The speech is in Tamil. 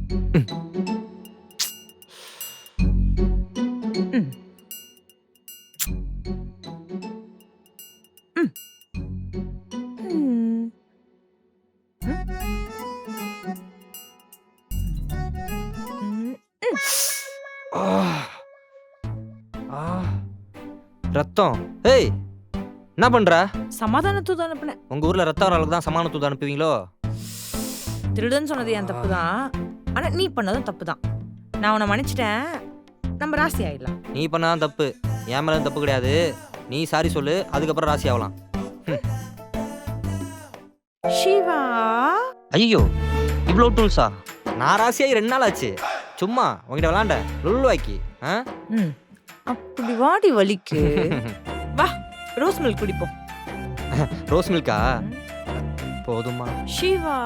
ம். ம். ம். ம். ம். ஆ! ஆ! ரத்தம். ஏய்! என்ன பண்ற? சமாதான தூது அனுப்புனேன். உங்க ஊர்ல ரத்தம் வர அளவுக்கு தான் சமான தூது அனுப்புவீங்களோ? திருடன் சொன்னது என் தப்பு தான். ஆனா நீ பண்ணதும் தப்பு தான். நான் உன்னை மன்னிச்சிட்டேன். நம்ம ராசி ஆயிடலாம். நீ பண்ணாதான் தப்பு. என் மேல தப்பு கிடையாது. நீ சாரி சொல்லு, அதுக்கப்புறம் ராசி ஆகலாம். சிவா ஐயோ இவ்வளோ டூல்ஸா? நான் ராசியாகி 2 நாள் ஆச்சு. சும்மா உங்ககிட்ட விளாண்ட லுள்ளுவாக்கி. ம் அப்படி வாடி வலிக்கு. வா ரோஸ் மில்க் குடிப்போம். ரோஸ் மில்கா? போதுமா? சிவா